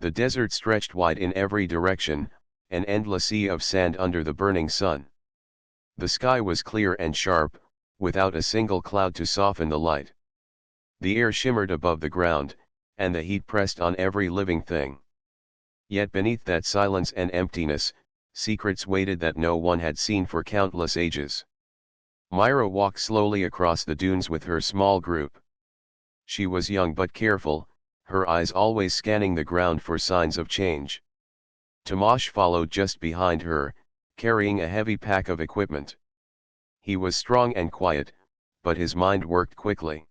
The desert stretched wide in every direction, an endless sea of sand under the burning sun. The sky was clear and sharp, without a single cloud to soften the light. The air shimmered above the ground, and the heat pressed on every living thing. Yet beneath that silence and emptiness, secrets waited that no one had seen for countless ages. Myra walked slowly across the dunes with her small group. She was young but careful, her eyes always scanning the ground for signs of change. Tomasz followed just behind her, carrying a heavy pack of equipment. He was strong and quiet, but his mind worked quickly.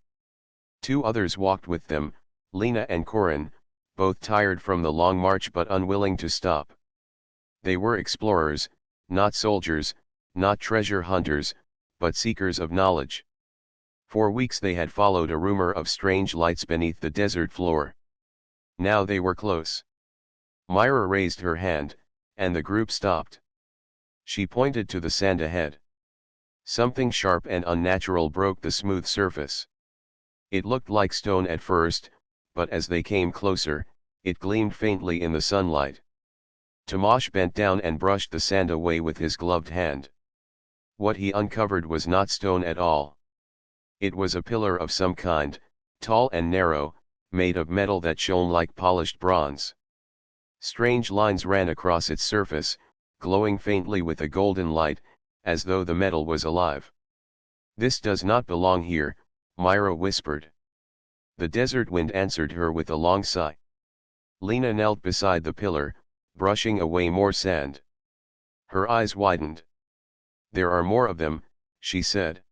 Two others walked with them, Lena and Corin, both tired from the long march but unwilling to stop. They were explorers, not soldiers, not treasure hunters, but seekers of knowledge. For weeks they had followed a rumor of strange lights beneath the desert floor. Now they were close. Myra raised her hand, and the group stopped. She pointed to the sand ahead. Something sharp and unnatural broke the smooth surface. It looked like stone at first, but as they came closer, it gleamed faintly in the sunlight. Tomasz bent down and brushed the sand away with his gloved hand. What he uncovered was not stone at all. It was a pillar of some kind, tall and narrow, made of metal that shone like polished bronze. Strange lines ran across its surface, glowing faintly with a golden light, as though the metal was alive. "This does not belong here," Myra whispered. The desert wind answered her with a long sigh. Lena knelt beside the pillar, brushing away more sand. Her eyes widened. "There are more of them," she said.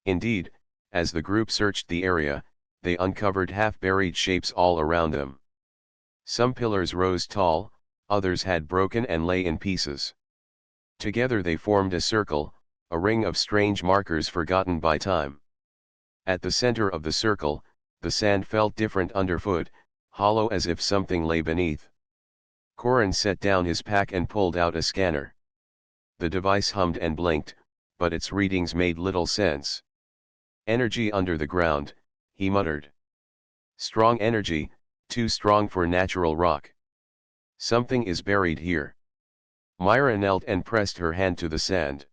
Indeed, as the group searched the area, they uncovered half-buried shapes all around them. Some pillars rose tall, others had broken and lay in pieces. Together they formed a circle, a ring of strange markers forgotten by time. At the center of the circle, the sand felt different underfoot, hollow as if something lay beneath. Corin set down his pack and pulled out a scanner. The device hummed and blinked, but its readings made little sense. "Energy under the ground," he muttered. "Strong energy, too strong for natural rock. Something is buried here." Myra knelt and pressed her hand to the sand.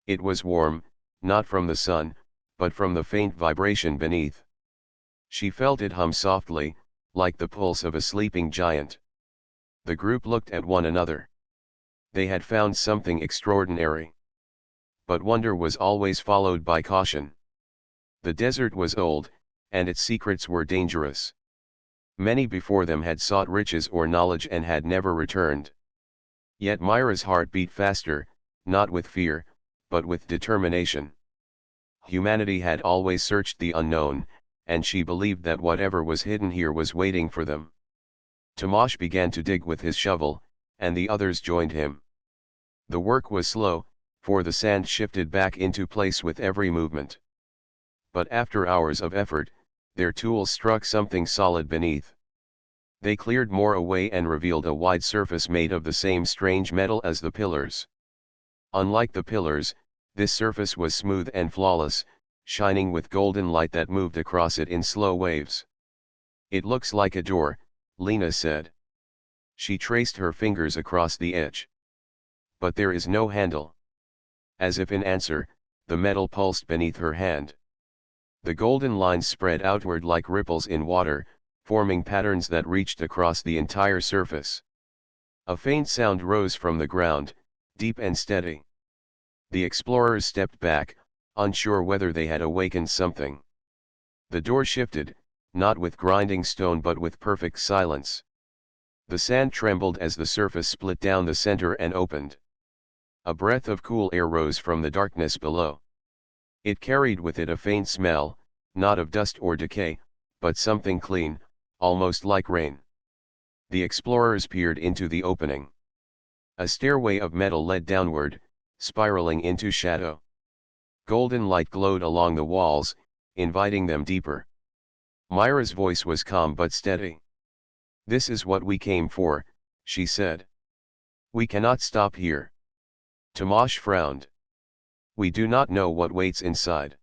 It was warm, not from the sun, but from the faint vibration beneath. She felt it hum softly, like the pulse of a sleeping giant. The group looked at one another. They had found something extraordinary. But wonder was always followed by caution. The desert was old, and its secrets were dangerous. Many before them had sought riches or knowledge and had never returned. Yet Myra's heart beat faster, not with fear, but with determination. Humanity had always searched the unknown, and she believed that whatever was hidden here was waiting for them. Tomasz began to dig with his shovel, and the others joined him. The work was slow, for the sand shifted back into place with every movement. But after hours of effort, their tools struck something solid beneath. They cleared more away and revealed a wide surface made of the same strange metal as the pillars. Unlike the pillars, this surface was smooth and flawless, shining with golden light that moved across it in slow waves. "It looks like a door," Lena said. She traced her fingers across the edge. "But there is no handle." As if in answer, the metal pulsed beneath her hand. The golden lines spread outward like ripples in water, forming patterns that reached across the entire surface. A faint sound rose from the ground, deep and steady. The explorers stepped back, unsure whether they had awakened something. The door shifted, not with grinding stone but with perfect silence. The sand trembled as the surface split down the center and opened. A breath of cool air rose from the darkness below. It carried with it a faint smell, not of dust or decay, but something clean, almost like rain. The explorers peered into the opening. A stairway of metal led downward, spiraling into shadow. Golden light glowed along the walls, inviting them deeper. Myra's voice was calm but steady. "This is what we came for," she said. "We cannot stop here." Tomasz frowned. "We do not know what waits inside.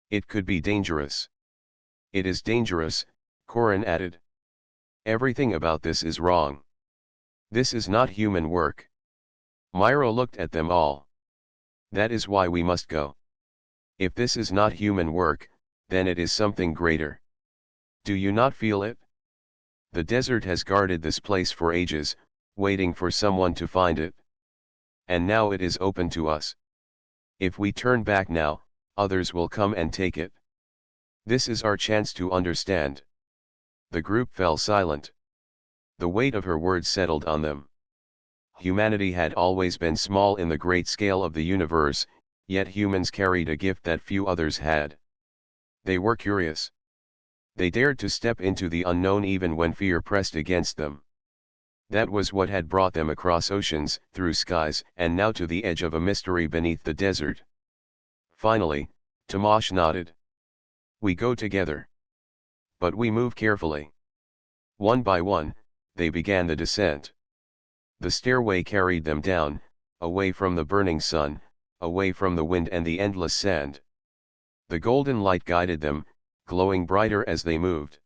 It could be dangerous." "It is dangerous," Corin added. Everything about this is wrong. This is not human work. Myra looked at them all. That is why we must go. If this is not human work, then it is something greater. Do you not feel it? The desert has guarded this place for ages, waiting for someone to find it. And now it is open to us. If we turn back now, others will come and take it. This is our chance to understand. The group fell silent. The weight of her words settled on them. Humanity had always been small in the great scale of the universe, yet humans carried a gift that few others had. They were curious. They dared to step into the unknown even when fear pressed against them. That was what had brought them across oceans, through skies, and now to the edge of a mystery beneath the desert. Finally, Tomasz nodded. We go together. But we move carefully. One by one, they began the descent. The stairway carried them down, away from the burning sun, away from the wind and the endless sand. The golden light guided them, glowing brighter as they moved.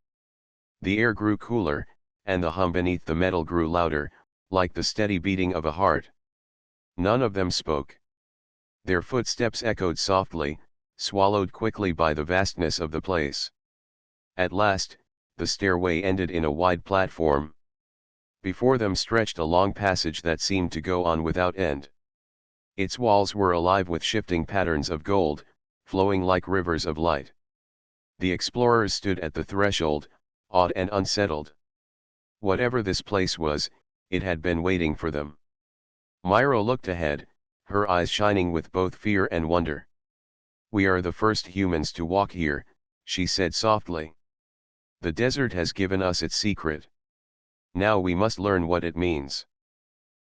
The air grew cooler, and the hum beneath the metal grew louder, like the steady beating of a heart. None of them spoke. Their footsteps echoed softly, swallowed quickly by the vastness of the place. At last, the stairway ended in a wide platform. Before them stretched a long passage that seemed to go on without end. Its walls were alive with shifting patterns of gold, flowing like rivers of light. The explorers stood at the threshold, awed and unsettled. Whatever this place was, it had been waiting for them. Myra looked ahead, her eyes shining with both fear and wonder. We are the first humans to walk here, she said softly. The desert has given us its secret. Now we must learn what it means.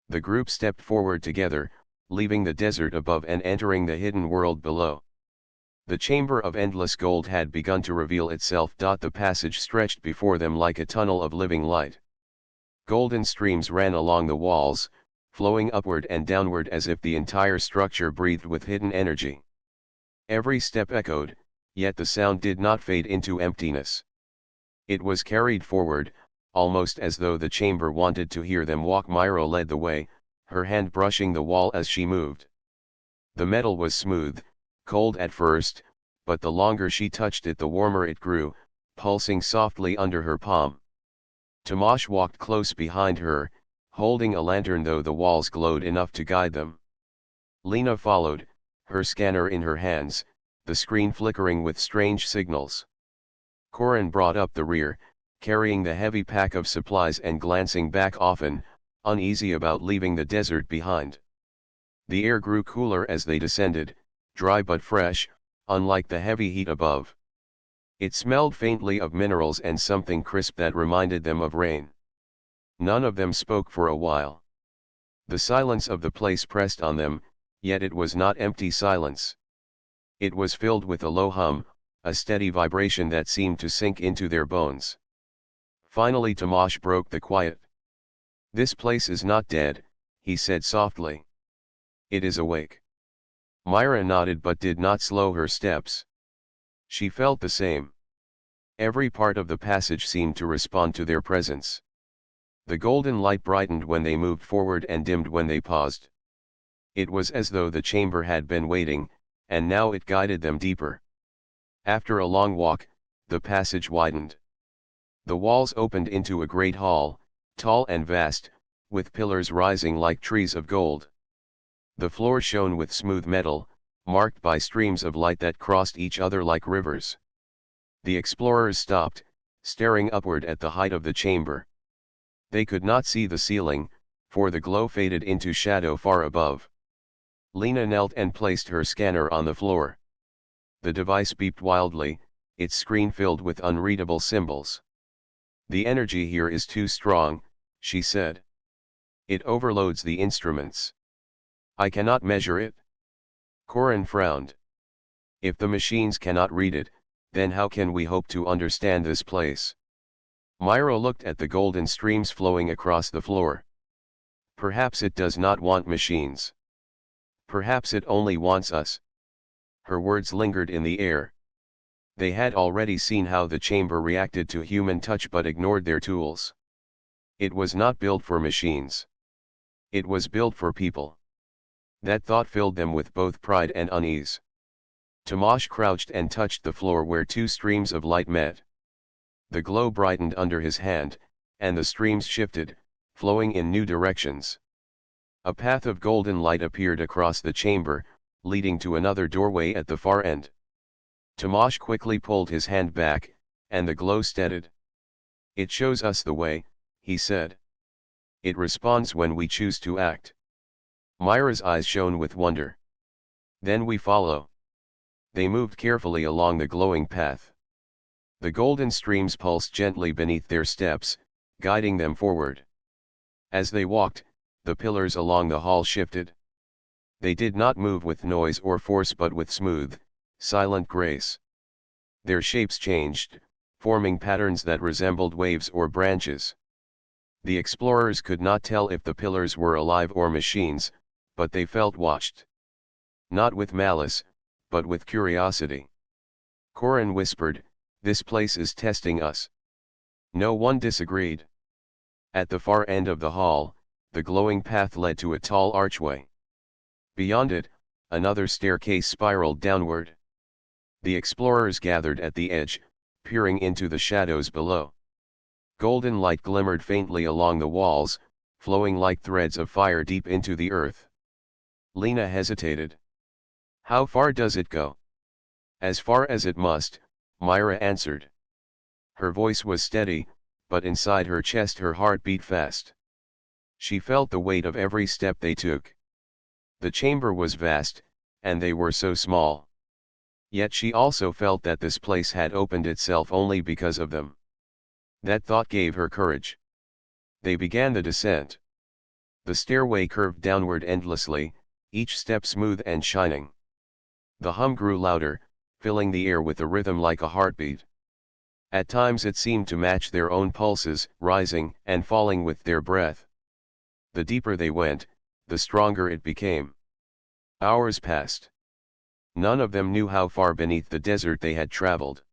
The group stepped forward together, leaving the desert above and entering the hidden world below. The chamber of endless gold had begun to reveal itself. The passage stretched before them like a tunnel of living light. Golden streams ran along the walls, flowing upward and downward as if the entire structure breathed with hidden energy. Every step echoed, yet the sound did not fade into emptiness. It was carried forward, almost as though the chamber wanted to hear them walk. Myra led the way, her hand brushing the wall as she moved. The metal was smooth, cold at first, but the longer she touched it the warmer it grew, pulsing softly under her palm. Tomasz walked close behind her, holding a lantern though the walls glowed enough to guide them. Lena followed, her scanner in her hands, the screen flickering with strange signals. Corin brought up the rear, carrying the heavy pack of supplies and glancing back often, uneasy about leaving the desert behind. The air grew cooler as they descended, dry but fresh, unlike the heavy heat above. It smelled faintly of minerals and something crisp that reminded them of rain. None of them spoke for a while. The silence of the place pressed on them, yet it was not empty silence. It was filled with a low hum, a steady vibration that seemed to sink into their bones. Finally Tomasz broke the quiet. This place is not dead, he said softly. It is awake. Myra nodded but did not slow her steps. She felt the same. Every part of the passage seemed to respond to their presence. The golden light brightened when they moved forward and dimmed when they paused. It was as though the chamber had been waiting, and now it guided them deeper. After a long walk, the passage widened. The walls opened into a great hall, tall and vast, with pillars rising like trees of gold. The floor shone with smooth metal, marked by streams of light that crossed each other like rivers. The explorers stopped, staring upward at the height of the chamber. They could not see the ceiling, for the glow faded into shadow far above. Lena knelt and placed her scanner on the floor. The device beeped wildly, its screen filled with unreadable symbols. The energy here is too strong, she said. It overloads the instruments. I cannot measure it. Corin frowned. If the machines cannot read it, then how can we hope to understand this place? Myra looked at the golden streams flowing across the floor. Perhaps it does not want machines. Perhaps it only wants us. Her words lingered in the air. They had already seen how the chamber reacted to human touch but ignored their tools. It was not built for machines. It was built for people. That thought filled them with both pride and unease. Tomasz crouched and touched the floor where two streams of light met. The glow brightened under his hand, and the streams shifted, flowing in new directions. A path of golden light appeared across the chamber, leading to another doorway at the far end. Tomasz quickly pulled his hand back, and the glow steadied. "It shows us the way," he said. "It responds when we choose to act." Myra's eyes shone with wonder. "Then we follow." They moved carefully along the glowing path. The golden streams pulsed gently beneath their steps, guiding them forward. As they walked, the pillars along the hall shifted. They did not move with noise or force but with smooth, silent grace. Their shapes changed, forming patterns that resembled waves or branches. The explorers could not tell if the pillars were alive or machines, but they felt watched. Not with malice, but with curiosity. Corin whispered, "This place is testing us." No one disagreed. At the far end of the hall, the glowing path led to a tall archway. Beyond it, another staircase spiraled downward. The explorers gathered at the edge, peering into the shadows below. Golden light glimmered faintly along the walls, flowing like threads of fire deep into the earth. Lena hesitated. "How far does it go?" "As far as it must," Myra answered. Her voice was steady, but inside her chest her heart beat fast. She felt the weight of every step they took. The chamber was vast, and they were so small. Yet she also felt that this place had opened itself only because of them. That thought gave her courage. They began the descent. The stairway curved downward endlessly, each step smooth and shining. The hum grew louder, filling the air with a rhythm like a heartbeat. At times it seemed to match their own pulses, rising and falling with their breath. The deeper they went, the stronger it became. Hours passed. None of them knew how far beneath the desert they had traveled.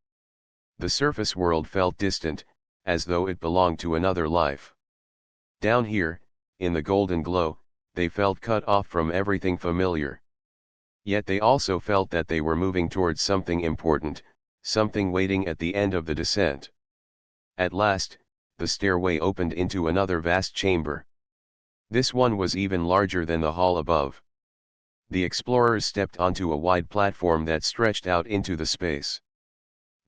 The surface world felt distant, as though it belonged to another life. Down here, in the golden glow, they felt cut off from everything familiar. Yet they also felt that they were moving towards something important, something waiting at the end of the descent. At last, the stairway opened into another vast chamber. This one was even larger than the hall above. The explorers stepped onto a wide platform that stretched out into the space.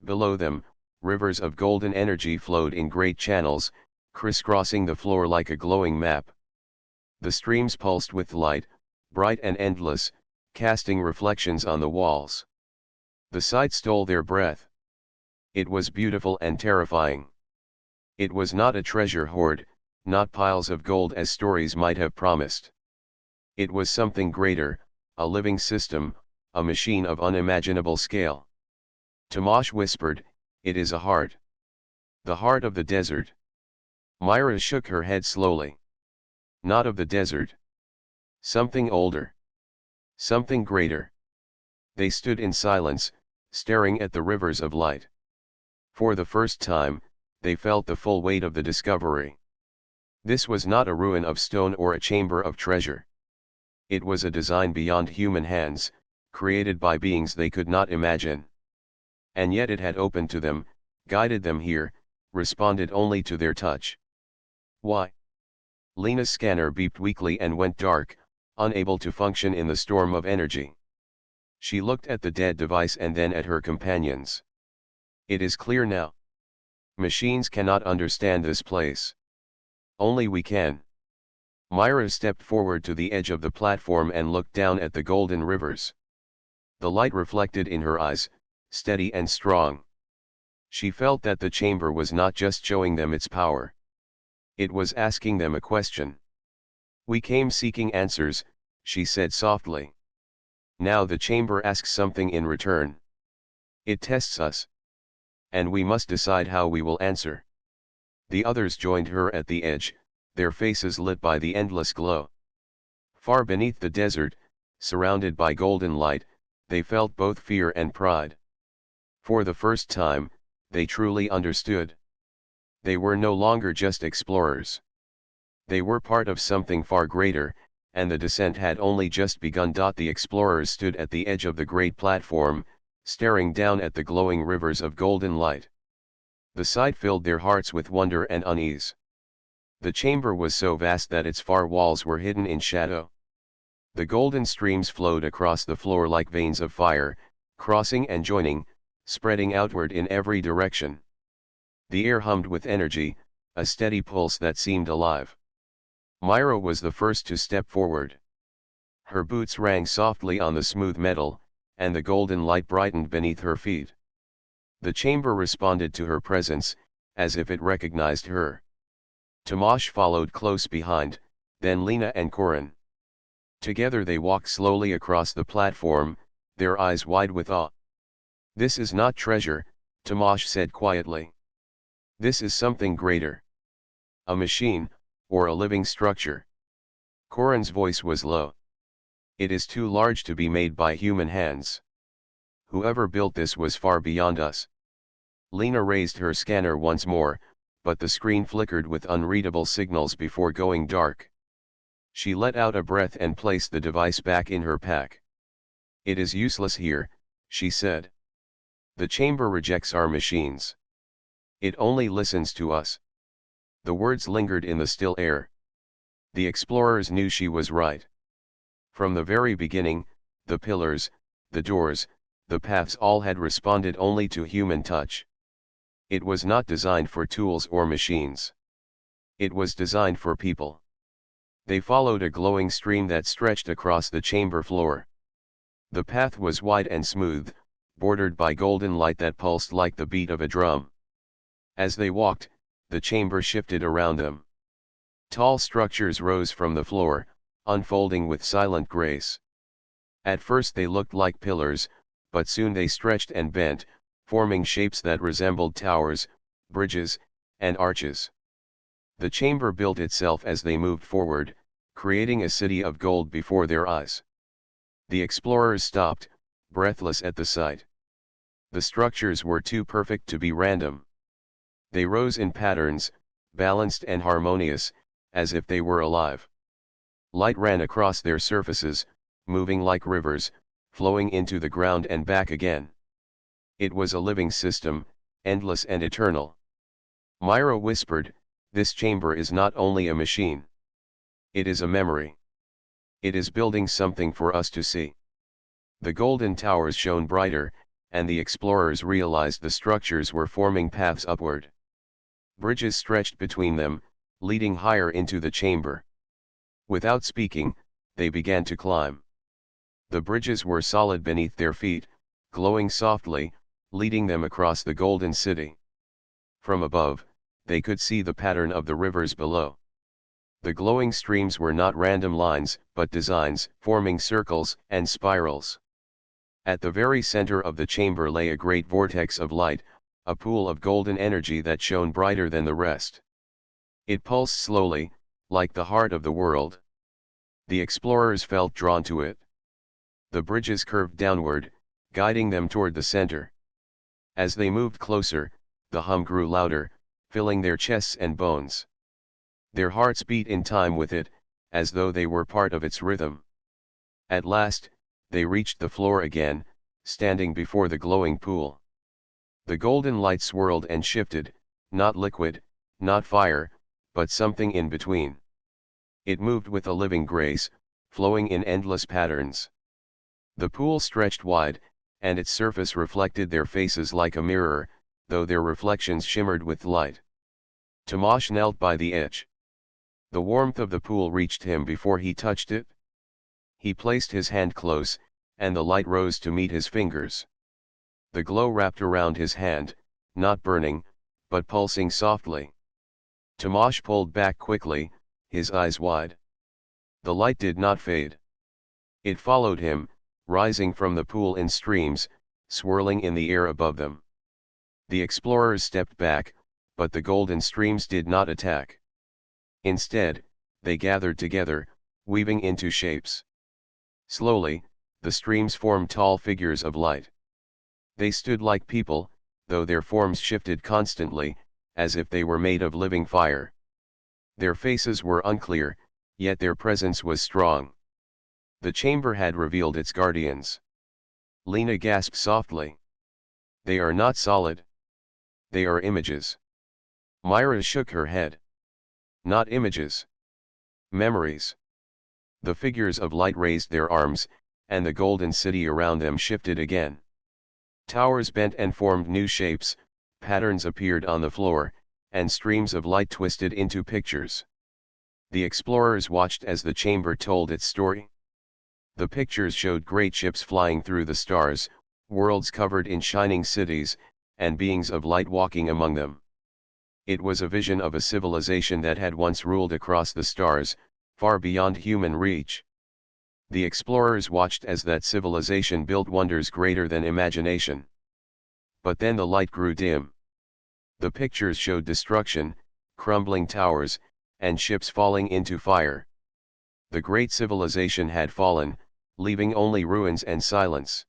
Below them, rivers of golden energy flowed in great channels, crisscrossing the floor like a glowing map. The streams pulsed with light, bright and endless, casting reflections on the walls. The sight stole their breath. It was beautiful and terrifying. It was not a treasure hoard, not piles of gold as stories might have promised. It was something greater, a living system, a machine of unimaginable scale. Tomasz whispered, "It is a heart. The heart of the desert." Myra shook her head slowly. "Not of the desert. Something older. Something greater." They stood in silence, staring at the rivers of light. For the first time, they felt the full weight of the discovery. This was not a ruin of stone or a chamber of treasure. It was a design beyond human hands, created by beings they could not imagine. And yet it had opened to them, guided them here, responded only to their touch. Why? Lena's scanner beeped weakly and went dark, unable to function in the storm of energy. She looked at the dead device and then at her companions. "It is clear now. Machines cannot understand this place. Only we can." Myra stepped forward to the edge of the platform and looked down at the golden rivers. The light reflected in her eyes, steady and strong. She felt that the chamber was not just showing them its power. It was asking them a question. "We came seeking answers," she said softly. "Now the chamber asks something in return. It tests us. And we must decide how we will answer." The others joined her at the edge, their faces lit by the endless glow. Far beneath the desert, surrounded by golden light, they felt both fear and pride. For the first time, they truly understood. They were no longer just explorers. They were part of something far greater, and the descent had only just begun. The explorers stood at the edge of the great platform, staring down at the glowing rivers of golden light. The sight filled their hearts with wonder and unease. The chamber was so vast that its far walls were hidden in shadow. The golden streams flowed across the floor like veins of fire, crossing and joining, spreading outward in every direction. The air hummed with energy, a steady pulse that seemed alive. Myra was the first to step forward. Her boots rang softly on the smooth metal, and the golden light brightened beneath her feet. The chamber responded to her presence, as if it recognized her. Tomasz followed close behind, then Lena and Corin. Together they walked slowly across the platform, their eyes wide with awe. "This is not treasure," Tomasz said quietly. "This is something greater. A machine, or a living structure." Corin's voice was low. "It is too large to be made by human hands. Whoever built this was far beyond us." Lena raised her scanner once more, but the screen flickered with unreadable signals before going dark. She let out a breath and placed the device back in her pack. "It is useless here," she said. "The chamber rejects our machines. It only listens to us." The words lingered in the still air. The explorers knew she was right. From the very beginning, the pillars, the doors, the paths all had responded only to human touch. It was not designed for tools or machines. It was designed for people. They followed a glowing stream that stretched across the chamber floor. The path was wide and smooth, bordered by golden light that pulsed like the beat of a drum. As they walked, the chamber shifted around them. Tall structures rose from the floor, unfolding with silent grace. At first they looked like pillars, but soon they stretched and bent, forming shapes that resembled towers, bridges, and arches. The chamber built itself as they moved forward, creating a city of gold before their eyes. The explorers stopped, breathless at the sight. The structures were too perfect to be random. They rose in patterns, balanced and harmonious, as if they were alive. Light ran across their surfaces, moving like rivers, flowing into the ground and back again. It was a living system, endless and eternal. Myra whispered, "This chamber is not only a machine. It is a memory. It is building something for us to see." The golden towers shone brighter, and the explorers realized the structures were forming paths upward. Bridges stretched between them, leading higher into the chamber. Without speaking, they began to climb. The bridges were solid beneath their feet, glowing softly, leading them across the golden city. From above, they could see the pattern of the rivers below. The glowing streams were not random lines, but designs, forming circles and spirals. At the very center of the chamber lay a great vortex of light, a pool of golden energy that shone brighter than the rest. It pulsed slowly, like the heart of the world. The explorers felt drawn to it. The bridges curved downward, guiding them toward the center. As they moved closer, the hum grew louder, filling their chests and bones. Their hearts beat in time with it, as though they were part of its rhythm. At last, they reached the floor again, standing before the glowing pool. The golden light swirled and shifted, not liquid, not fire, but something in between. It moved with a living grace, flowing in endless patterns. The pool stretched wide, and its surface reflected their faces like a mirror, though their reflections shimmered with light. Tomasz knelt by the edge. The warmth of the pool reached him before he touched it. He placed his hand close, and the light rose to meet his fingers. The glow wrapped around his hand, not burning, but pulsing softly. Tomasz pulled back quickly, his eyes wide. The light did not fade. It followed him, rising from the pool in streams, swirling in the air above them. The explorers stepped back, but the golden streams did not attack. Instead, they gathered together, weaving into shapes. Slowly, the streams formed tall figures of light. They stood like people, though their forms shifted constantly, as if they were made of living fire. Their faces were unclear, yet their presence was strong. The chamber had revealed its guardians. Lena gasped softly. They are not solid. They are images. Myra shook her head. Not images. Memories. The figures of light raised their arms, and the golden city around them shifted again. Towers bent and formed new shapes, patterns appeared on the floor, and streams of light twisted into pictures. The explorers watched as the chamber told its story. The pictures showed great ships flying through the stars, worlds covered in shining cities, and beings of light walking among them. It was a vision of a civilization that had once ruled across the stars, far beyond human reach. The explorers watched as that civilization built wonders greater than imagination. But then the light grew dim. The pictures showed destruction, crumbling towers, and ships falling into fire. The great civilization had fallen, leaving only ruins and silence.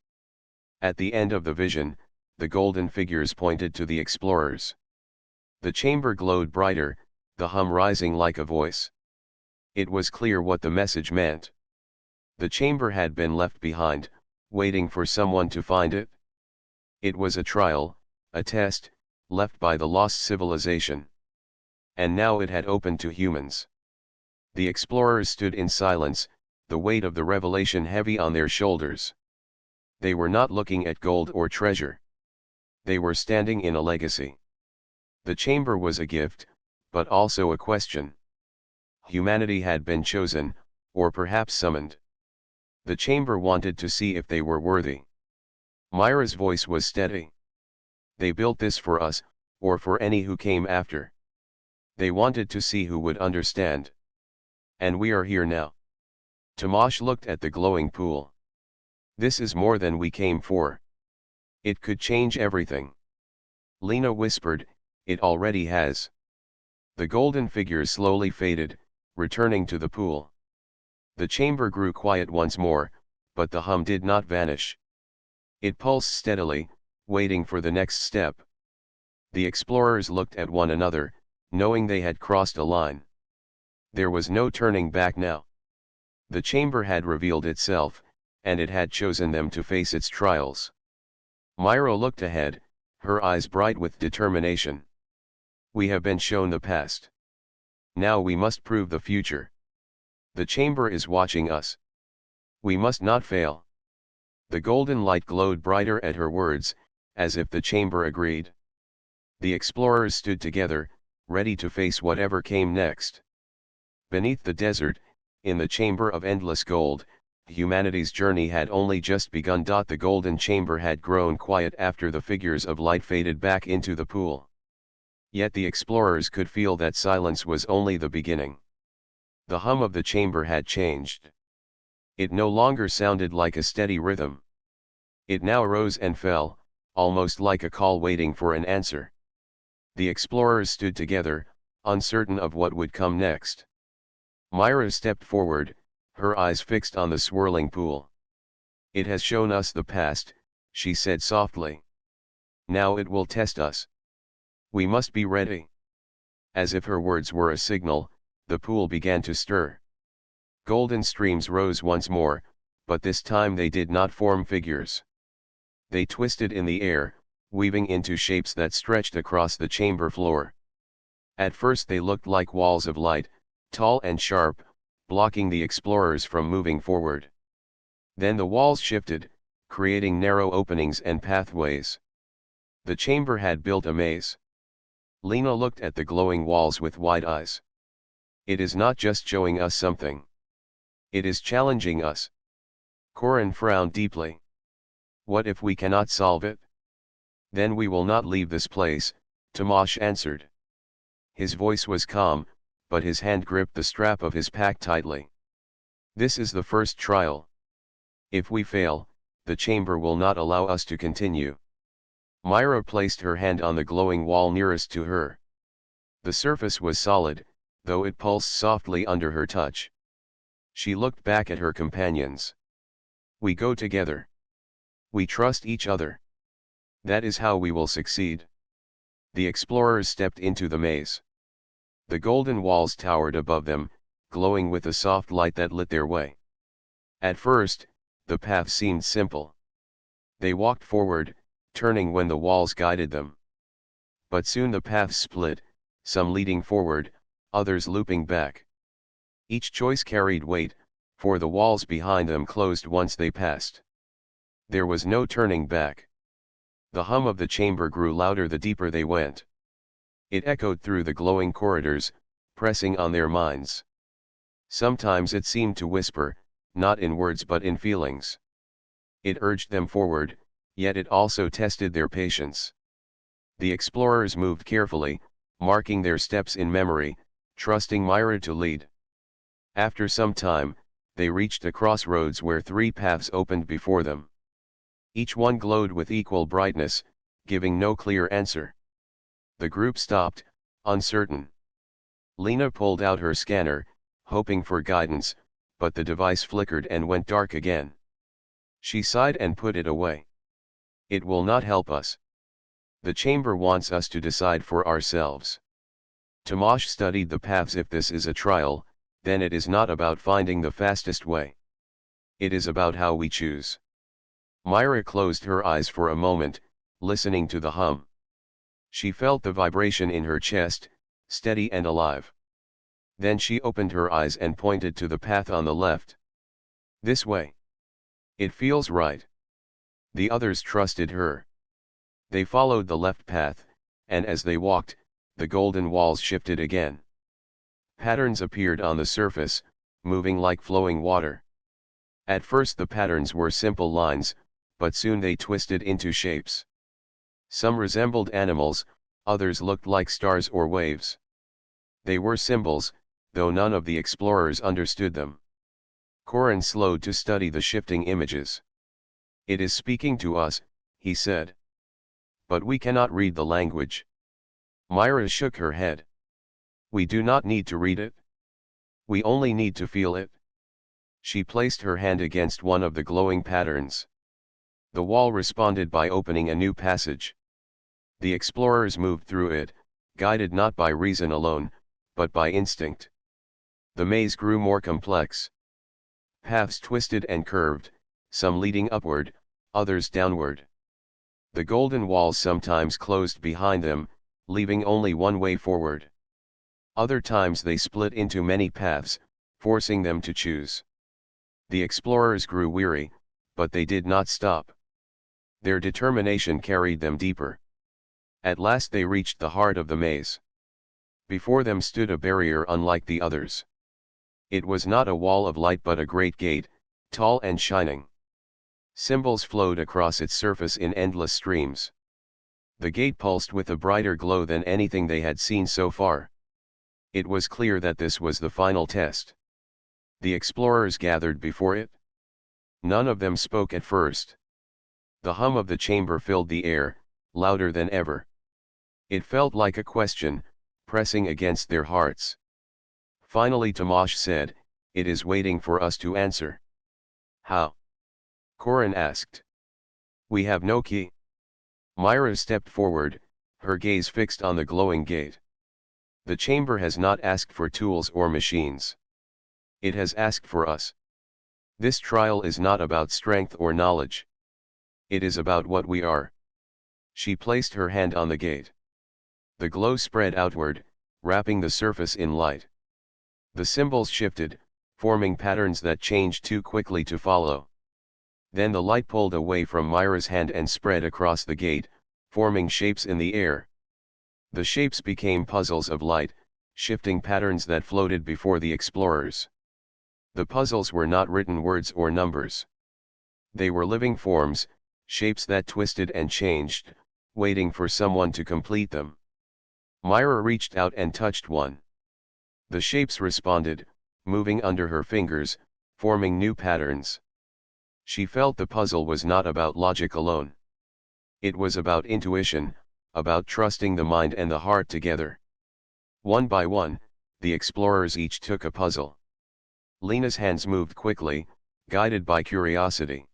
At the end of the vision, the golden figures pointed to the explorers. The chamber glowed brighter, the hum rising like a voice. It was clear what the message meant. The chamber had been left behind, waiting for someone to find it. It was a trial, a test, left by the lost civilization. And now it had opened to humans. The explorers stood in silence, the weight of the revelation heavy on their shoulders. They were not looking at gold or treasure. They were standing in a legacy. The chamber was a gift, but also a question. Humanity had been chosen, or perhaps summoned. The chamber wanted to see if they were worthy. Myra's voice was steady. They built this for us, or for any who came after. They wanted to see who would understand. And we are here now. Tomasz looked at the glowing pool. This is more than we came for. It could change everything. Lena whispered, it already has. The golden figures slowly faded, returning to the pool. The chamber grew quiet once more, but the hum did not vanish. It pulsed steadily, waiting for the next step. The explorers looked at one another, knowing they had crossed a line. There was no turning back now. The chamber had revealed itself, and it had chosen them to face its trials. Myra looked ahead, her eyes bright with determination. We have been shown the past. Now we must prove the future. The chamber is watching us. We must not fail. The golden light glowed brighter at her words, as if the chamber agreed. The explorers stood together, ready to face whatever came next. Beneath the desert, in the chamber of endless gold, humanity's journey had only just begun. The golden chamber had grown quiet after the figures of light faded back into the pool. Yet the explorers could feel that silence was only the beginning. The hum of the chamber had changed. It no longer sounded like a steady rhythm. It now rose and fell, almost like a call waiting for an answer. The explorers stood together, uncertain of what would come next. Myra stepped forward, her eyes fixed on the swirling pool. It has shown us the past, she said softly. Now it will test us. We must be ready. As if her words were a signal, the pool began to stir. Golden streams rose once more, but this time they did not form figures. They twisted in the air, weaving into shapes that stretched across the chamber floor. At first they looked like walls of light, tall and sharp, blocking the explorers from moving forward. Then the walls shifted, creating narrow openings and pathways. The chamber had built a maze. Lena looked at the glowing walls with wide eyes. It is not just showing us something. It is challenging us. Corin frowned deeply. What if we cannot solve it? Then we will not leave this place, Tomasz answered. His voice was calm, but his hand gripped the strap of his pack tightly. This is the first trial. If we fail, the chamber will not allow us to continue. Myra placed her hand on the glowing wall nearest to her. The surface was solid, though it pulsed softly under her touch. She looked back at her companions. We go together. We trust each other. That is how we will succeed. The explorers stepped into the maze. The golden walls towered above them, glowing with a soft light that lit their way. At first, the path seemed simple. They walked forward, turning when the walls guided them. But soon the paths split, some leading forward, others looping back. Each choice carried weight, for the walls behind them closed once they passed. There was no turning back. The hum of the chamber grew louder the deeper they went. It echoed through the glowing corridors, pressing on their minds. Sometimes it seemed to whisper, not in words but in feelings. It urged them forward, yet it also tested their patience. The explorers moved carefully, marking their steps in memory, trusting Myra to lead. After some time, they reached a crossroads where three paths opened before them. Each one glowed with equal brightness, giving no clear answer. The group stopped, uncertain. Lena pulled out her scanner, hoping for guidance, but the device flickered and went dark again. She sighed and put it away. It will not help us. The chamber wants us to decide for ourselves. Tomasz studied the paths. If this is a trial, then it is not about finding the fastest way. It is about how we choose. Myra closed her eyes for a moment, listening to the hum. She felt the vibration in her chest, steady and alive. Then she opened her eyes and pointed to the path on the left. This way. It feels right. The others trusted her. They followed the left path, and as they walked, the golden walls shifted again. Patterns appeared on the surface, moving like flowing water. At first the patterns were simple lines, but soon they twisted into shapes. Some resembled animals, others looked like stars or waves. They were symbols, though none of the explorers understood them. Corin slowed to study the shifting images. It is speaking to us, he said. But we cannot read the language. Myra shook her head. We do not need to read it. We only need to feel it. She placed her hand against one of the glowing patterns. The wall responded by opening a new passage. The explorers moved through it, guided not by reason alone, but by instinct. The maze grew more complex. Paths twisted and curved, some leading upward, others downward. The golden walls sometimes closed behind them, leaving only one way forward. Other times they split into many paths, forcing them to choose. The explorers grew weary, but they did not stop. Their determination carried them deeper. At last they reached the heart of the maze. Before them stood a barrier unlike the others. It was not a wall of light but a great gate, tall and shining. Symbols flowed across its surface in endless streams. The gate pulsed with a brighter glow than anything they had seen so far. It was clear that this was the final test. The explorers gathered before it. None of them spoke at first. The hum of the chamber filled the air, louder than ever. It felt like a question, pressing against their hearts. Finally Tomasz said, "It is waiting for us to answer." "How?" Corin asked. "We have no key." Myra stepped forward, her gaze fixed on the glowing gate. "The chamber has not asked for tools or machines. It has asked for us. This trial is not about strength or knowledge. It is about what we are." She placed her hand on the gate. The glow spread outward, wrapping the surface in light. The symbols shifted, forming patterns that changed too quickly to follow. Then the light pulled away from Myra's hand and spread across the gate, forming shapes in the air. The shapes became puzzles of light, shifting patterns that floated before the explorers. The puzzles were not written words or numbers. They were living forms, shapes that twisted and changed, waiting for someone to complete them. Myra reached out and touched one. The shapes responded, moving under her fingers, forming new patterns. She felt the puzzle was not about logic alone. It was about intuition, about trusting the mind and the heart together. One by one, the explorers each took a puzzle. Lena's hands moved quickly, guided by curiosity.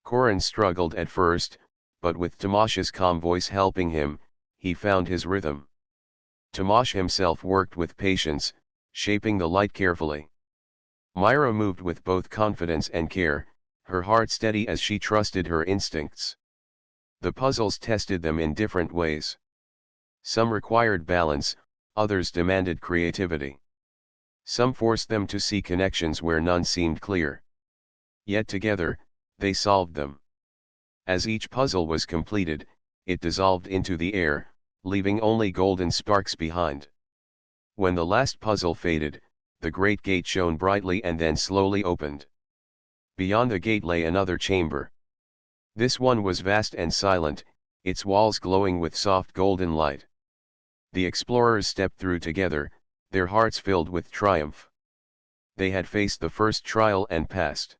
Corin struggled at first, but with Tomasz's calm voice helping him, he found his rhythm. Tomasz himself worked with patience, shaping the light carefully. Myra moved with both confidence and care, her heart steady as she trusted her instincts. The puzzles tested them in different ways. Some required balance, others demanded creativity. Some forced them to see connections where none seemed clear. Yet together, they solved them. As each puzzle was completed, it dissolved into the air, leaving only golden sparks behind. When the last puzzle faded, the great gate shone brightly and then slowly opened. Beyond the gate lay another chamber. This one was vast and silent, its walls glowing with soft golden light. The explorers stepped through together, their hearts filled with triumph. They had faced the first trial and passed.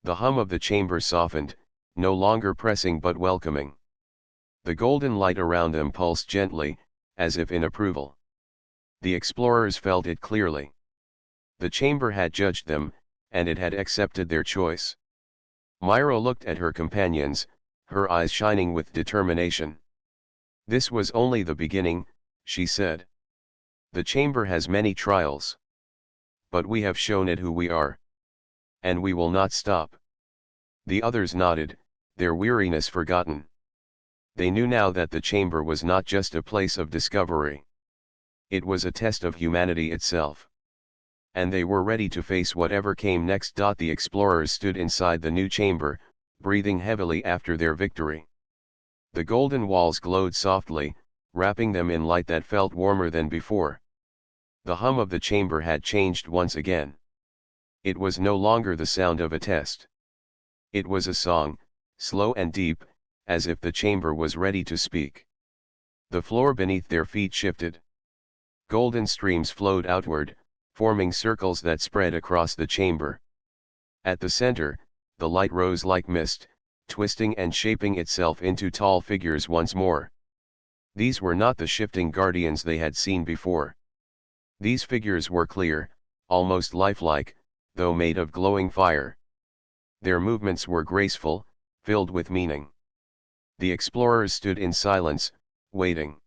The hum of the chamber softened, no longer pressing but welcoming. The golden light around them pulsed gently, as if in approval. The explorers felt it clearly. The chamber had judged them, and it had accepted their choice. Myra looked at her companions, her eyes shining with determination. "This was only the beginning," she said. "The chamber has many trials. But we have shown it who we are. And we will not stop." The others nodded, their weariness forgotten. They knew now that the chamber was not just a place of discovery. It was a test of humanity itself. And they were ready to face whatever came next. The explorers stood inside the new chamber, breathing heavily after their victory. The golden walls glowed softly, wrapping them in light that felt warmer than before. The hum of the chamber had changed once again. It was no longer the sound of a test. It was a song, slow and deep, as if the chamber was ready to speak. The floor beneath their feet shifted. Golden streams flowed outward, forming circles that spread across the chamber. At the center, the light rose like mist, twisting and shaping itself into tall figures once more. These were not the shifting guardians they had seen before. These figures were clear, almost lifelike, though made of glowing fire. Their movements were graceful, filled with meaning. The explorers stood in silence, waiting.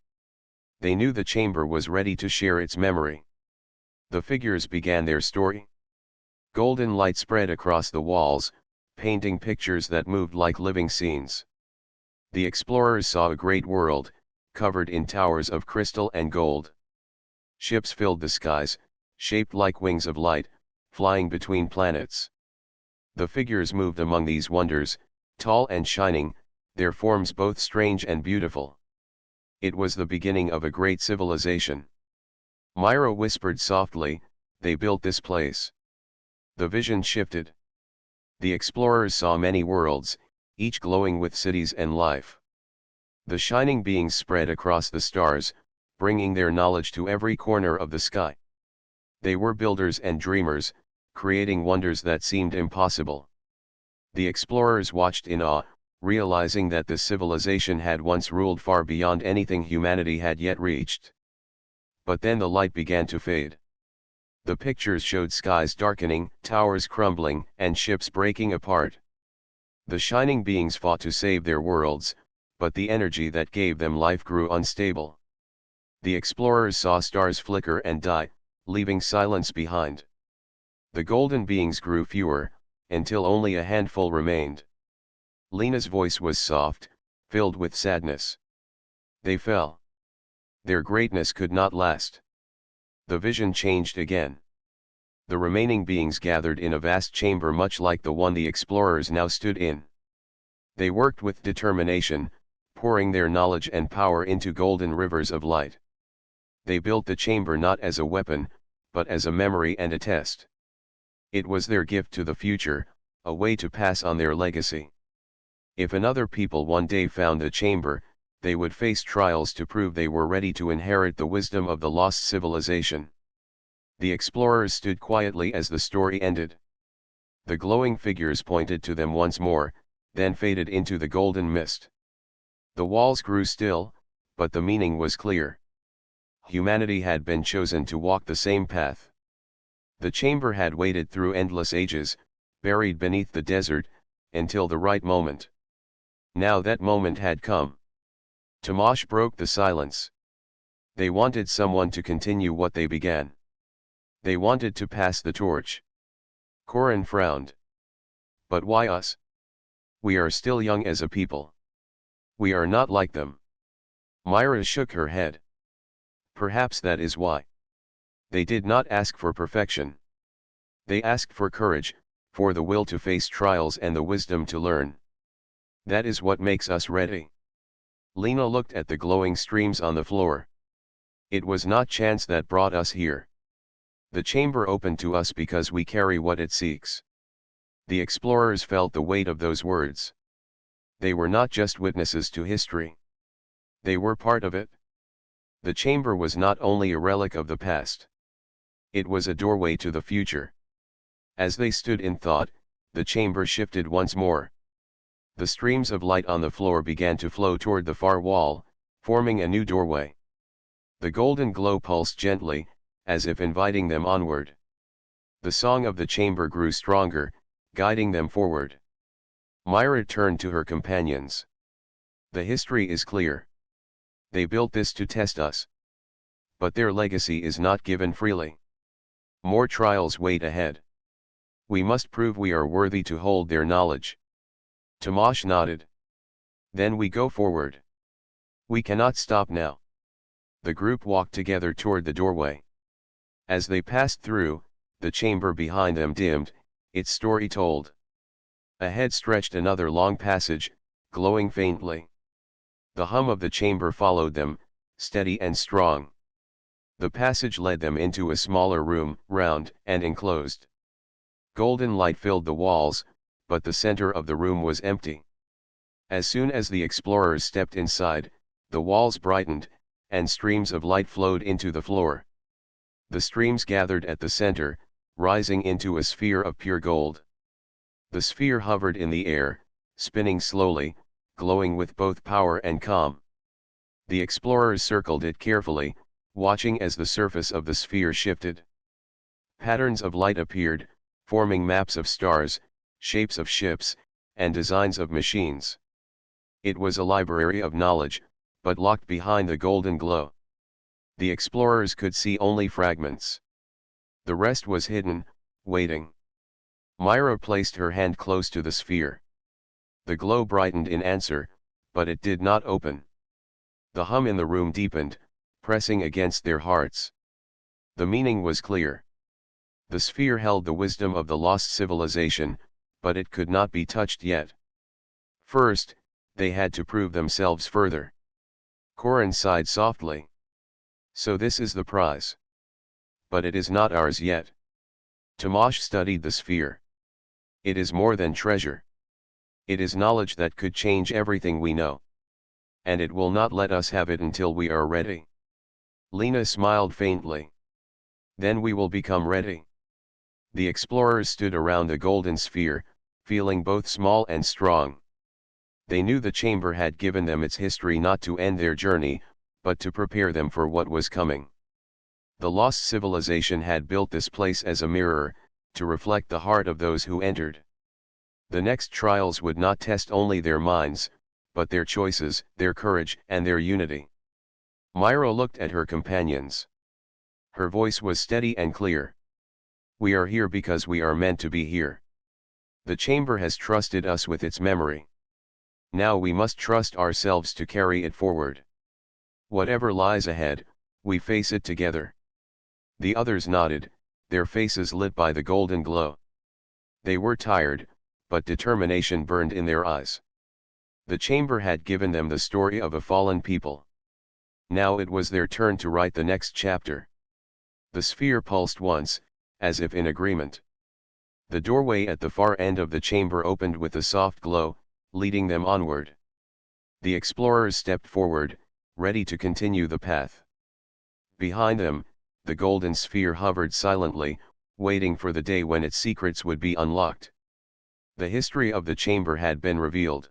They knew the chamber was ready to share its memory. The figures began their story. Golden light spread across the walls, painting pictures that moved like living scenes. The explorers saw a great world, covered in towers of crystal and gold. Ships filled the skies, shaped like wings of light, flying between planets. The figures moved among these wonders, tall and shining, their forms both strange and beautiful. It was the beginning of a great civilization. Myra whispered softly, "They built this place." The vision shifted. The explorers saw many worlds, each glowing with cities and life. The shining beings spread across the stars, bringing their knowledge to every corner of the sky. They were builders and dreamers, creating wonders that seemed impossible. The explorers watched in awe, realizing that this civilization had once ruled far beyond anything humanity had yet reached. But then the light began to fade. The pictures showed skies darkening, towers crumbling, and ships breaking apart. The shining beings fought to save their worlds, but the energy that gave them life grew unstable. The explorers saw stars flicker and die, leaving silence behind. The golden beings grew fewer, until only a handful remained. Lena's voice was soft, filled with sadness. They fell. Their greatness could not last. The vision changed again. The remaining beings gathered in a vast chamber much like the one the explorers now stood in. They worked with determination, pouring their knowledge and power into golden rivers of light. They built the chamber not as a weapon, but as a memory and a test. It was their gift to the future, a way to pass on their legacy. If another people one day found the chamber, they would face trials to prove they were ready to inherit the wisdom of the lost civilization. The explorers stood quietly as the story ended. The glowing figures pointed to them once more, then faded into the golden mist. The walls grew still, but the meaning was clear. Humanity had been chosen to walk the same path. The chamber had waited through endless ages, buried beneath the desert, until the right moment. Now that moment had come. Tomasz broke the silence. They wanted someone to continue what they began. They wanted to pass the torch. Corin frowned. But why us? We are still young as a people. We are not like them. Myra shook her head. Perhaps that is why. They did not ask for perfection. They asked for courage, for the will to face trials and the wisdom to learn. That is what makes us ready. Lena looked at the glowing streams on the floor. It was not chance that brought us here. The chamber opened to us because we carry what it seeks. The explorers felt the weight of those words. They were not just witnesses to history. They were part of it. The chamber was not only a relic of the past. It was a doorway to the future. As they stood in thought, the chamber shifted once more. The streams of light on the floor began to flow toward the far wall, forming a new doorway. The golden glow pulsed gently, as if inviting them onward. The song of the chamber grew stronger, guiding them forward. Myra turned to her companions. The history is clear. They built this to test us. But their legacy is not given freely. More trials wait ahead. We must prove we are worthy to hold their knowledge. Tomasz nodded. Then we go forward. We cannot stop now. The group walked together toward the doorway. As they passed through, the chamber behind them dimmed, its story told. Ahead stretched another long passage, glowing faintly. The hum of the chamber followed them, steady and strong. The passage led them into a smaller room, round and enclosed. Golden light filled the walls, but the center of the room was empty. As soon as the explorers stepped inside, the walls brightened, and streams of light flowed into the floor. The streams gathered at the center, rising into a sphere of pure gold. The sphere hovered in the air, spinning slowly, glowing with both power and calm. The explorers circled it carefully, watching as the surface of the sphere shifted. Patterns of light appeared, forming maps of stars, shapes of ships, and designs of machines. It was a library of knowledge, but locked behind the golden glow. The explorers could see only fragments. The rest was hidden, waiting. Myra placed her hand close to the sphere. The glow brightened in answer, but it did not open. The hum in the room deepened, pressing against their hearts. The meaning was clear. The sphere held the wisdom of the lost civilization, but it could not be touched yet. First, they had to prove themselves further. Corin sighed softly. So this is the prize. But it is not ours yet. Tomasz studied the sphere. It is more than treasure. It is knowledge that could change everything we know. And it will not let us have it until we are ready. Lena smiled faintly. Then we will become ready. The explorers stood around the golden sphere, feeling both small and strong. They knew the chamber had given them its history not to end their journey, but to prepare them for what was coming. The lost civilization had built this place as a mirror, to reflect the heart of those who entered. The next trials would not test only their minds, but their choices, their courage, and their unity. Myra looked at her companions. Her voice was steady and clear. We are here because we are meant to be here. The chamber has trusted us with its memory. Now we must trust ourselves to carry it forward. Whatever lies ahead, we face it together. The others nodded, their faces lit by the golden glow. They were tired, but determination burned in their eyes. The chamber had given them the story of a fallen people. Now it was their turn to write the next chapter. The sphere pulsed once, as if in agreement. The doorway at the far end of the chamber opened with a soft glow, leading them onward. The explorers stepped forward, ready to continue the path. Behind them, the golden sphere hovered silently, waiting for the day when its secrets would be unlocked. The history of the chamber had been revealed.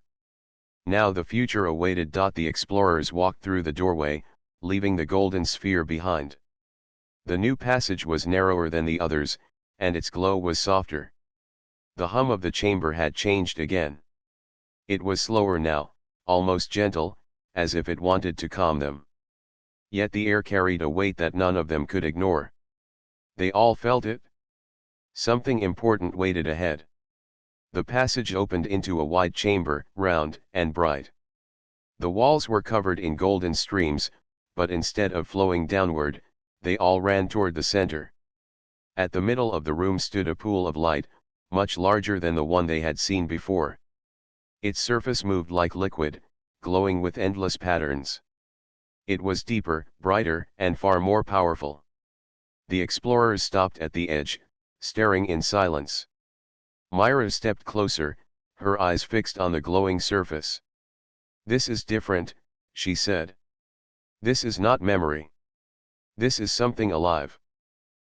Now the future awaited. The explorers walked through the doorway, leaving the golden sphere behind. The new passage was narrower than the others, and its glow was softer. The hum of the chamber had changed again. It was slower now, almost gentle, as if it wanted to calm them. Yet the air carried a weight that none of them could ignore. They all felt it. Something important waited ahead. The passage opened into a wide chamber, round and bright. The walls were covered in golden streams, but instead of flowing downward, they all ran toward the center. At the middle of the room stood a pool of light, much larger than the one they had seen before. Its surface moved like liquid, glowing with endless patterns. It was deeper, brighter, and far more powerful. The explorers stopped at the edge, staring in silence. Myra stepped closer, her eyes fixed on the glowing surface. "This is different," she said. "This is not memory. This is something alive."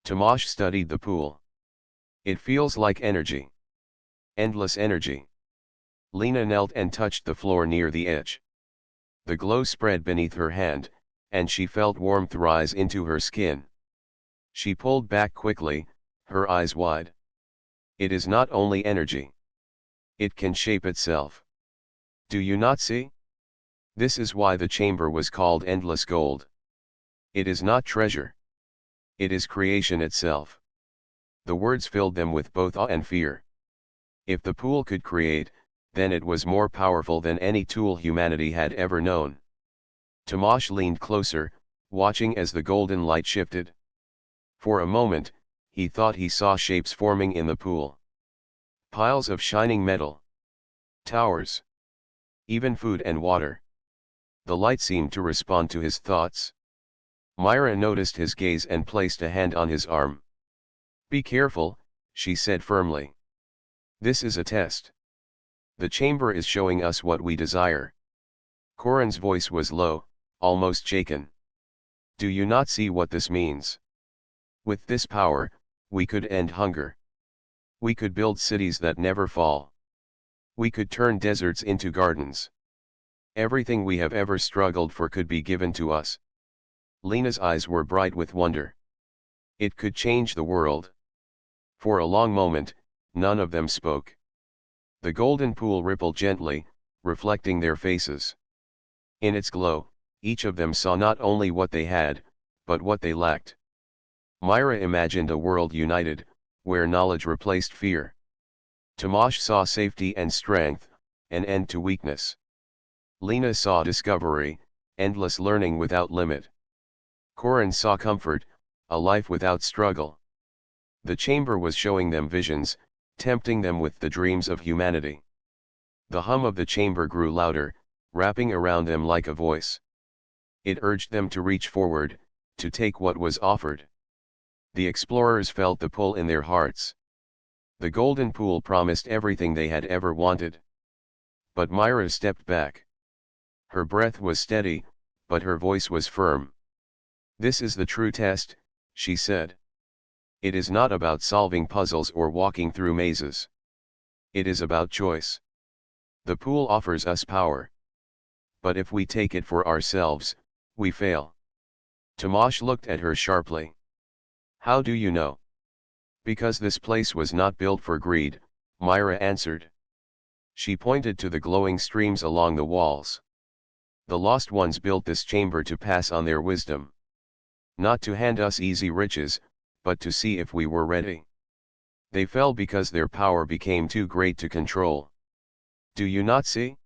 Tomasz studied the pool. "It feels like energy. Endless energy." Lena knelt and touched the floor near the edge. The glow spread beneath her hand, and she felt warmth rise into her skin. She pulled back quickly, her eyes wide. "It is not only energy. It can shape itself. Do you not see? This is why the chamber was called Endless Gold. It is not treasure. It is creation itself." The words filled them with both awe and fear. If the pool could create, then it was more powerful than any tool humanity had ever known. Tomasz leaned closer, watching as the golden light shifted. For a moment, he thought he saw shapes forming in the pool. Piles of shining metal. Towers. Even food and water. The light seemed to respond to his thoughts. Myra noticed his gaze and placed a hand on his arm. "Be careful," she said firmly. "This is a test. The chamber is showing us what we desire." Corin's voice was low, almost shaken. "Do you not see what this means? With this power, we could end hunger. We could build cities that never fall. We could turn deserts into gardens. Everything we have ever struggled for could be given to us." Lena's eyes were bright with wonder. It could change the world. For a long moment, none of them spoke. The golden pool rippled gently, reflecting their faces. In its glow, each of them saw not only what they had, but what they lacked. Myra imagined a world united, where knowledge replaced fear. Tomasz saw safety and strength, an end to weakness. Lena saw discovery, endless learning without limit. Corin saw comfort, a life without struggle. The chamber was showing them visions, tempting them with the dreams of humanity. The hum of the chamber grew louder, wrapping around them like a voice. It urged them to reach forward, to take what was offered. The explorers felt the pull in their hearts. The golden pool promised everything they had ever wanted. But Myra stepped back. Her breath was steady, but her voice was firm. "This is the true test," she said. "It is not about solving puzzles or walking through mazes. It is about choice. The pool offers us power. But if we take it for ourselves, we fail." Tomasz looked at her sharply. "How do you know?" "Because this place was not built for greed," Myra answered. She pointed to the glowing streams along the walls. "The lost ones built this chamber to pass on their wisdom. Not to hand us easy riches, but to see if we were ready. They fell because their power became too great to control. Do you not see?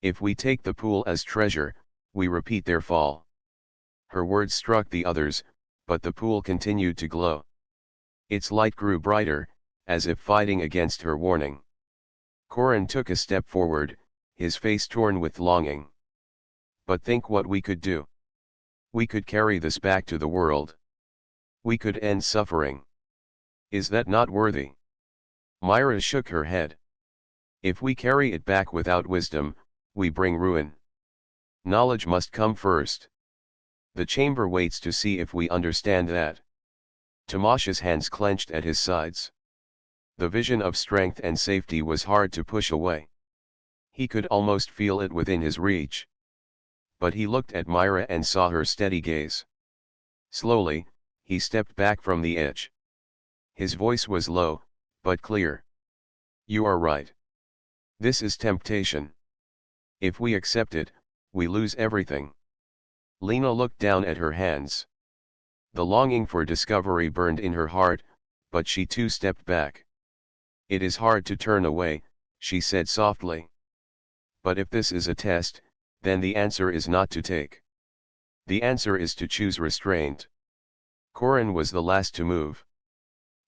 If we take the pool as treasure, we repeat their fall." Her words struck the others, but the pool continued to glow. Its light grew brighter, as if fighting against her warning. Corin took a step forward, his face torn with longing. "But think what we could do. We could carry this back to the world. We could end suffering. Is that not worthy?" Myra shook her head. "If we carry it back without wisdom, we bring ruin. Knowledge must come first. The chamber waits to see if we understand that." Tomasz's hands clenched at his sides. The vision of strength and safety was hard to push away. He could almost feel it within his reach. But he looked at Myra and saw her steady gaze. Slowly, he stepped back from the edge. His voice was low, but clear. "You are right. This is temptation. If we accept it, we lose everything. Lena looked down at her hands. The longing for discovery burned in her heart, but she too stepped back. It is hard to turn away, she said softly. But if this is a test, then the answer is not to take. The answer is to choose restraint. Corin was the last to move.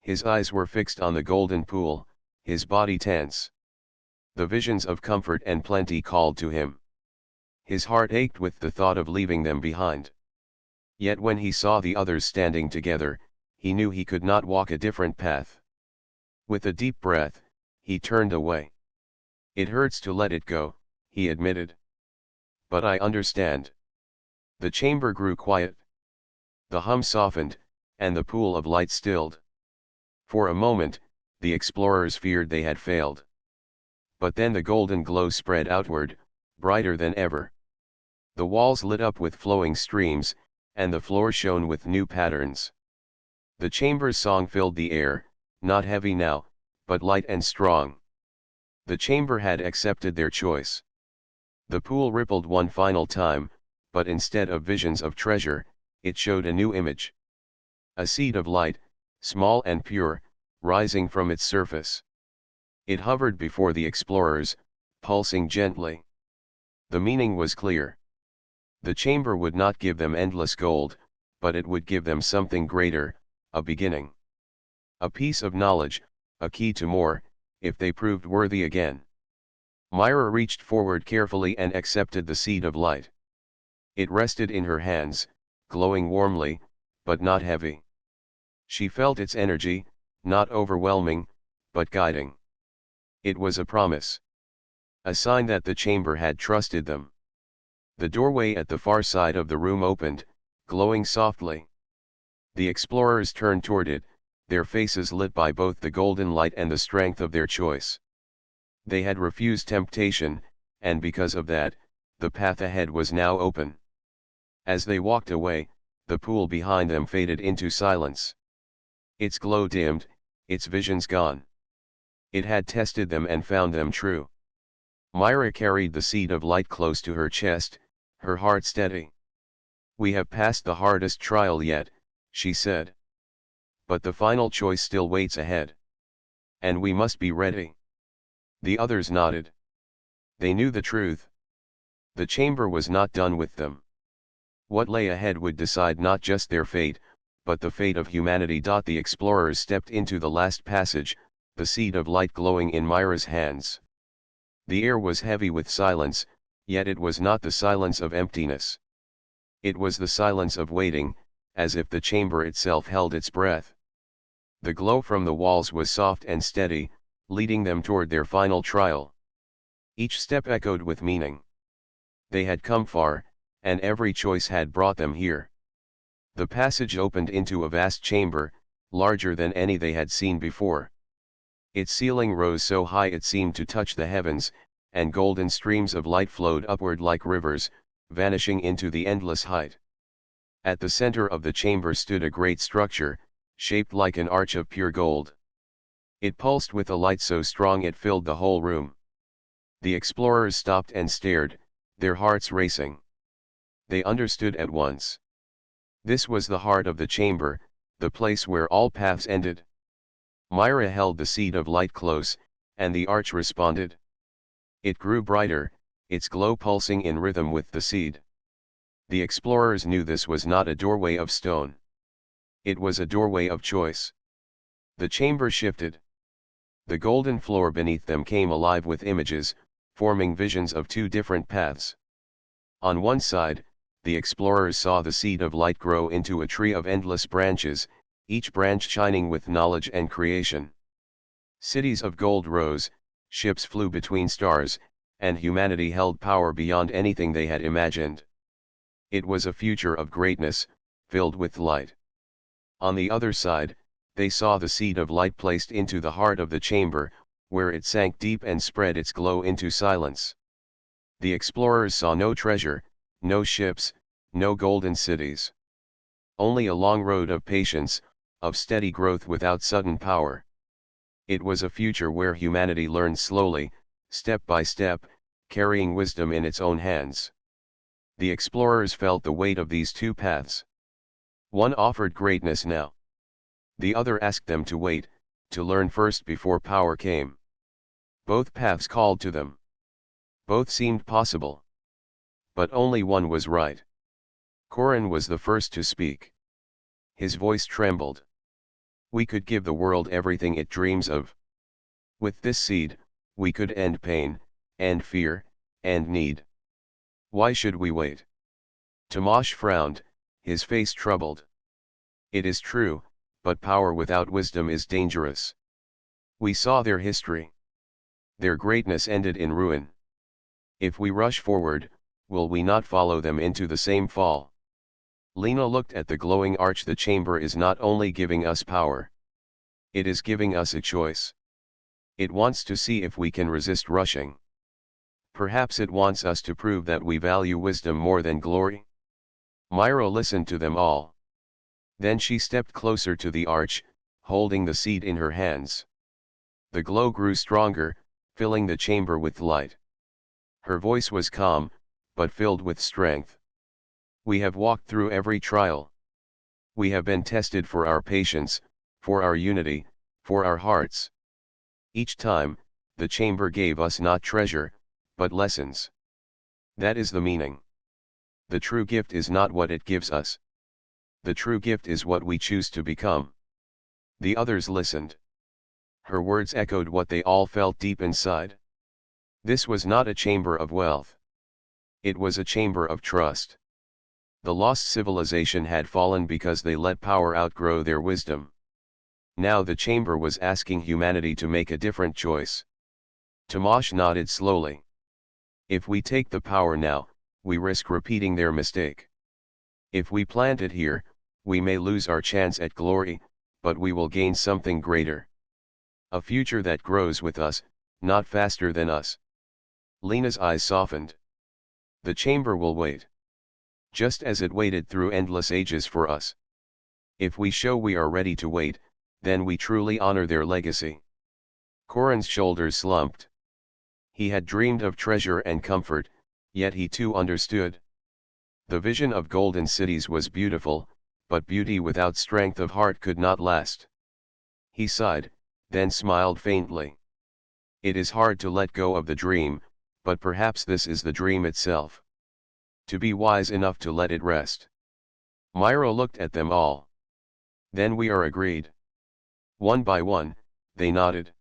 His eyes were fixed on the golden pool, his body tense. The visions of comfort and plenty called to him. His heart ached with the thought of leaving them behind. Yet when he saw the others standing together, he knew he could not walk a different path. With a deep breath, he turned away. It hurts to let it go, he admitted. But I understand. The chamber grew quiet. The hum softened, and the pool of light stilled. For a moment, the explorers feared they had failed. But then the golden glow spread outward, brighter than ever. The walls lit up with flowing streams, and the floor shone with new patterns. The chamber's song filled the air, not heavy now, but light and strong. The chamber had accepted their choice. The pool rippled one final time, but instead of visions of treasure, it showed a new image. A seed of light, small and pure, rising from its surface. It hovered before the explorers, pulsing gently. The meaning was clear. The chamber would not give them endless gold, but it would give them something greater, a beginning. A piece of knowledge, a key to more, if they proved worthy again. Myra reached forward carefully and accepted the seed of light. It rested in her hands, glowing warmly, but not heavy. She felt its energy, not overwhelming, but guiding. It was a promise. A sign that the chamber had trusted them. The doorway at the far side of the room opened, glowing softly. The explorers turned toward it, their faces lit by both the golden light and the strength of their choice. They had refused temptation, and because of that, the path ahead was now open. As they walked away, the pool behind them faded into silence. Its glow dimmed, its visions gone. It had tested them and found them true. Myra carried the seed of light close to her chest, her heart steady. We have passed the hardest trial yet, she said. But the final choice still waits ahead. And we must be ready. The others nodded. They knew the truth. The chamber was not done with them. What lay ahead would decide not just their fate, but the fate of humanity. The explorers stepped into the last passage, the seed of light glowing in Myra's hands. The air was heavy with silence, yet it was not the silence of emptiness. It was the silence of waiting, as if the chamber itself held its breath. The glow from the walls was soft and steady, leading them toward their final trial. Each step echoed with meaning. They had come far, and every choice had brought them here. The passage opened into a vast chamber, larger than any they had seen before. Its ceiling rose so high it seemed to touch the heavens, and golden streams of light flowed upward like rivers, vanishing into the endless height. At the center of the chamber stood a great structure, shaped like an arch of pure gold. It pulsed with a light so strong it filled the whole room. The explorers stopped and stared, their hearts racing. They understood at once. This was the heart of the chamber, the place where all paths ended. Myra held the seed of light close, and the arch responded. It grew brighter, its glow pulsing in rhythm with the seed. The explorers knew this was not a doorway of stone. It was a doorway of choice. The chamber shifted. The golden floor beneath them came alive with images, forming visions of two different paths. On one side, the explorers saw the seed of light grow into a tree of endless branches, each branch shining with knowledge and creation. Cities of gold rose, ships flew between stars, and humanity held power beyond anything they had imagined. It was a future of greatness, filled with light. On the other side, they saw the seed of light placed into the heart of the chamber, where it sank deep and spread its glow into silence. The explorers saw no treasure, no ships, no golden cities. Only a long road of patience, of steady growth without sudden power. It was a future where humanity learned slowly, step by step, carrying wisdom in its own hands. The explorers felt the weight of these two paths. One offered greatness now. The other asked them to wait, to learn first before power came. Both paths called to them. Both seemed possible. But only one was right. Corin was the first to speak. His voice trembled. We could give the world everything it dreams of. With this seed, we could end pain, and fear, and need. Why should we wait? Tomasz frowned, his face troubled. It is true, but power without wisdom is dangerous. We saw their history. Their greatness ended in ruin. If we rush forward, will we not follow them into the same fall? Lena looked at the glowing arch. The chamber is not only giving us power. It is giving us a choice. It wants to see if we can resist rushing. Perhaps it wants us to prove that we value wisdom more than glory. Myra listened to them all. Then she stepped closer to the arch, holding the seed in her hands. The glow grew stronger, filling the chamber with light. Her voice was calm, but filled with strength. We have walked through every trial. We have been tested for our patience, for our unity, for our hearts. Each time, the chamber gave us not treasure, but lessons. That is the meaning. The true gift is not what it gives us. The true gift is what we choose to become. The others listened. Her words echoed what they all felt deep inside. This was not a chamber of wealth. It was a chamber of trust. The lost civilization had fallen because they let power outgrow their wisdom. Now the chamber was asking humanity to make a different choice. Tomasz nodded slowly. If we take the power now, we risk repeating their mistake. If we plant it here, we may lose our chance at glory, but we will gain something greater. A future that grows with us, not faster than us. Lena's eyes softened. The chamber will wait. Just as it waited through endless ages for us. If we show we are ready to wait, then we truly honor their legacy. Corin's shoulders slumped. He had dreamed of treasure and comfort, yet he too understood. The vision of golden cities was beautiful, but beauty without strength of heart could not last. He sighed, then smiled faintly. It is hard to let go of the dream, but perhaps this is the dream itself. To be wise enough to let it rest. Myra looked at them all. Then we are agreed. One by one, they nodded.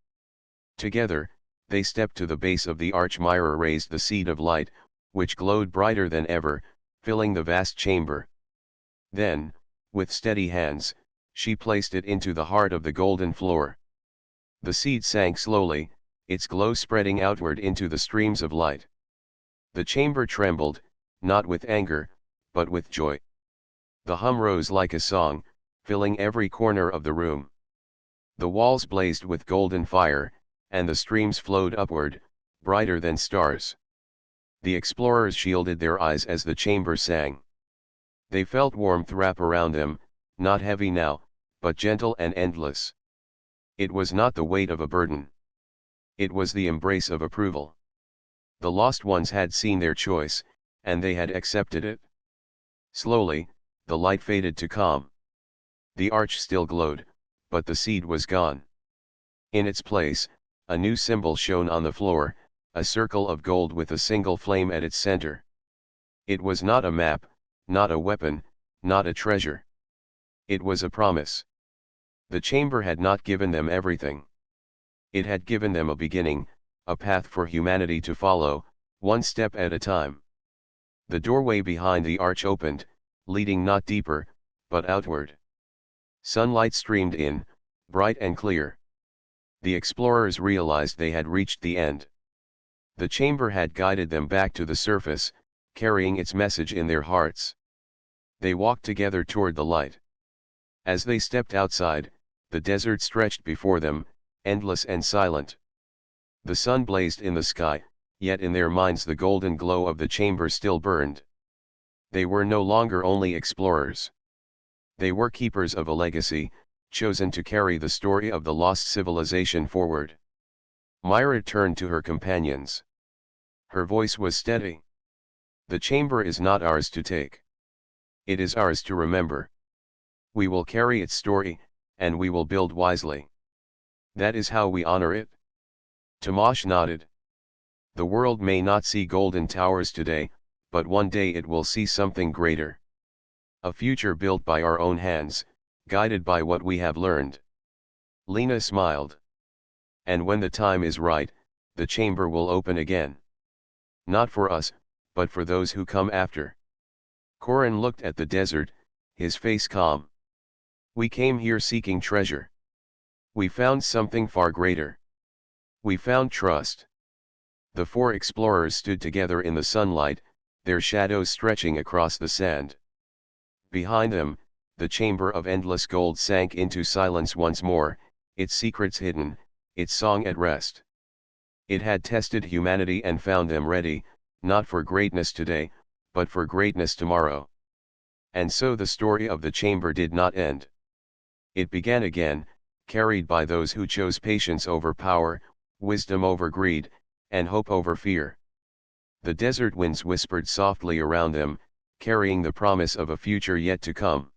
Together, they stepped to the base of the arch. Myra raised the seed of light, which glowed brighter than ever, filling the vast chamber. Then, with steady hands, she placed it into the heart of the golden floor. The seed sank slowly, its glow spreading outward into the streams of light. The chamber trembled, not with anger, but with joy. The hum rose like a song, filling every corner of the room. The walls blazed with golden fire, and the streams flowed upward, brighter than stars. The explorers shielded their eyes as the chamber sang. They felt warmth wrap around them, not heavy now, but gentle and endless. It was not the weight of a burden. It was the embrace of approval. The lost ones had seen their choice, and they had accepted it. Slowly, the light faded to calm. The arch still glowed, but the seed was gone. In its place, a new symbol shone on the floor, a circle of gold with a single flame at its center. It was not a map, not a weapon, not a treasure. It was a promise. The chamber had not given them everything. It had given them a beginning, a path for humanity to follow, one step at a time. The doorway behind the arch opened, leading not deeper, but outward. Sunlight streamed in, bright and clear. The explorers realized they had reached the end. The chamber had guided them back to the surface, carrying its message in their hearts. They walked together toward the light. As they stepped outside, the desert stretched before them, endless and silent. The sun blazed in the sky, yet in their minds the golden glow of the chamber still burned. They were no longer only explorers. They were keepers of a legacy, chosen to carry the story of the lost civilization forward. Myra turned to her companions. Her voice was steady. The chamber is not ours to take. It is ours to remember. We will carry its story, and we will build wisely. That is how we honor it. Tomasz nodded. The world may not see golden towers today, but one day it will see something greater. A future built by our own hands, guided by what we have learned. Lena smiled. And when the time is right, the chamber will open again. Not for us, but for those who come after. Koren looked at the desert, his face calm. We came here seeking treasure. We found something far greater. We found trust. The four explorers stood together in the sunlight, their shadows stretching across the sand. Behind them, the chamber of endless gold sank into silence once more, its secrets hidden, its song at rest. It had tested humanity and found them ready, not for greatness today, but for greatness tomorrow. And so the story of the chamber did not end. It began again, carried by those who chose patience over power, wisdom over greed, and hope over fear. The desert winds whispered softly around them, carrying the promise of a future yet to come.